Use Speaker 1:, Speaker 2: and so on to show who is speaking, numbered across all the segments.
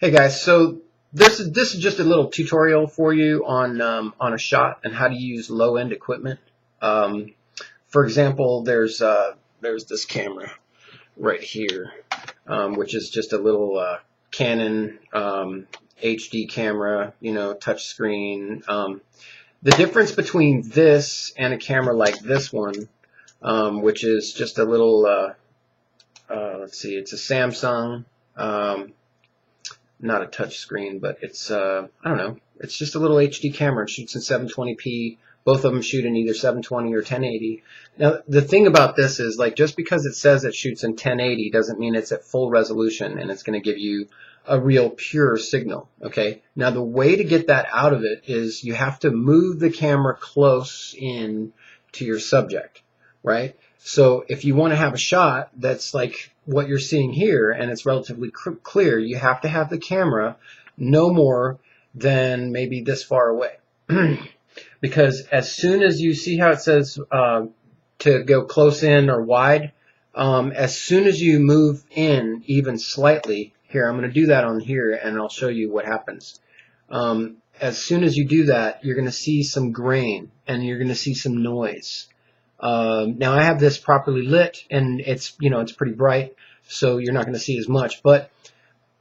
Speaker 1: Hey guys, so this is just a little tutorial for you on a shot and how to use low end equipment. For example, there's this camera right here, which is just a little Canon HD camera, touch screen. The difference between this and a camera like this one, which is just a little let's see, it's a Samsung. Not a touch screen, but it's I don't know, it's just a little HD camera. It shoots in 720p. Both of them shoot in either 720 or 1080. Now the thing about this is, like, just because it says it shoots in 1080 doesn't mean it's at full resolution and it's going to give you a real pure signal. Okay, now the way to get that out of it is you have to move the camera close in to your subject, right? So if you want to have a shot that's like what you're seeing here and it's relatively clear, you have to have the camera no more than maybe this far away. Because as soon as you see how it says to go close in or wide, as soon as you move in even slightly, here, I'm going to do that on here and I'll show you what happens. As soon as you do that, you're going to see some grain and you're going to see some noise. Now I have this properly lit and it's it's pretty bright, so you're not going to see as much. But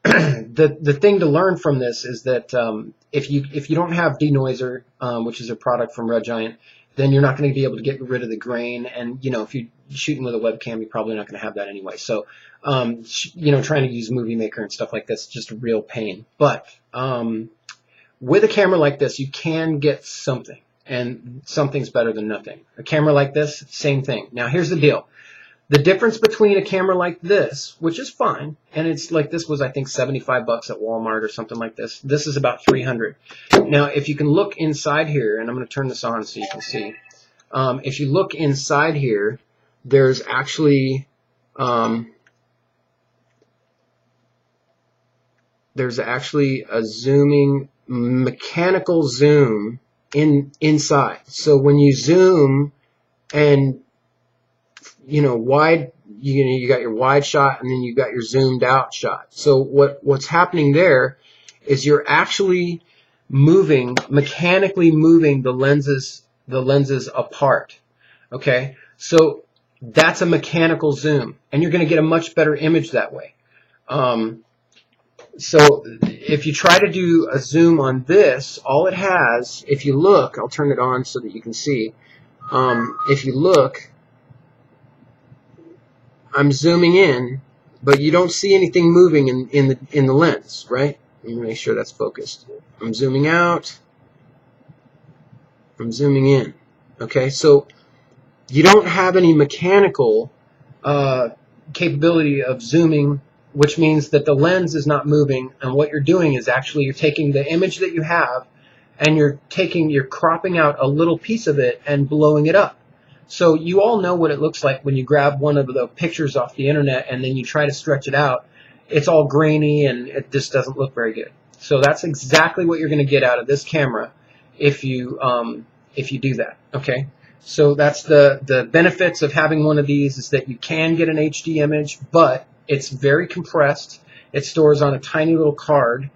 Speaker 1: the thing to learn from this is that if you don't have denoiser, which is a product from Red Giant, then you're not going to be able to get rid of the grain. And if you're shooting with a webcam, you're probably not going to have that anyway. So trying to use Movie Maker and stuff like this is just a real pain. But with a camera like this, you can get something. And something's better than nothing. A camera like this, same thing. Now here's the deal. The difference between a camera like this, which is fine, and it's like, this was I think $75 at Walmart or something like this. This is about $300. Now if you can look inside here, and I'm going to turn this on so you can see. If you look inside here, there's actually a zooming, mechanical zoom inside. So when you zoom and wide, you got your wide shot and then you got your zoomed out shot. So what's happening there is you're actually mechanically moving the lenses apart. Okay, so that's a mechanical zoom, and you're going to get a much better image that way. So if you try to do a zoom on this, all it has, if you look, I'll turn it on so that you can see. If you look, I'm zooming in, but you don't see anything moving in the lens, right? Let me make sure that's focused. I'm zooming out. I'm zooming in. Okay, so you don't have any mechanical capability of zooming, which means that the lens is not moving, and what you're doing is actually you're taking the image that you have and you're cropping out a little piece of it and blowing it up. So you all know what it looks like when you grab one of the pictures off the internet and then you try to stretch it out. It's all grainy and it just doesn't look very good. So that's exactly what you're going to get out of this camera if you do that. Okay. So that's the benefits of having one of these, is that you can get an HD image, but it's very compressed. It stores on a tiny little card,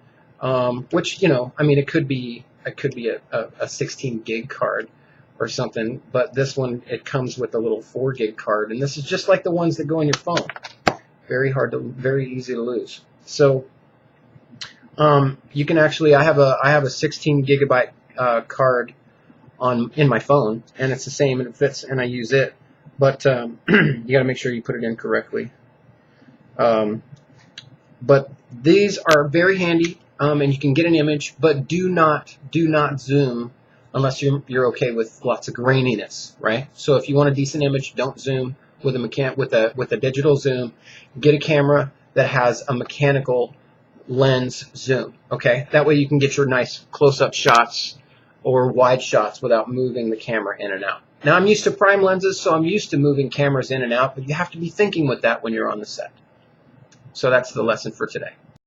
Speaker 1: which I mean, it could be a 16 gig card or something. But this one, it comes with a little 4 gig card, and this is just like the ones that go on your phone. Very easy to lose. So you can actually, I have a 16 gigabyte card in my phone, and it's the same, and it fits, and I use it. But you got to make sure you put it in correctly. But these are very handy, and you can get an image, but do not zoom unless you're okay with lots of graininess, right? So if you want a decent image, don't zoom with a digital zoom. Get a camera that has a mechanical lens zoom, okay? That way you can get your nice close-up shots or wide shots without moving the camera in and out. Now I'm used to prime lenses, so I'm used to moving cameras in and out, but you have to be thinking with that when you're on the set. So that's the lesson for today.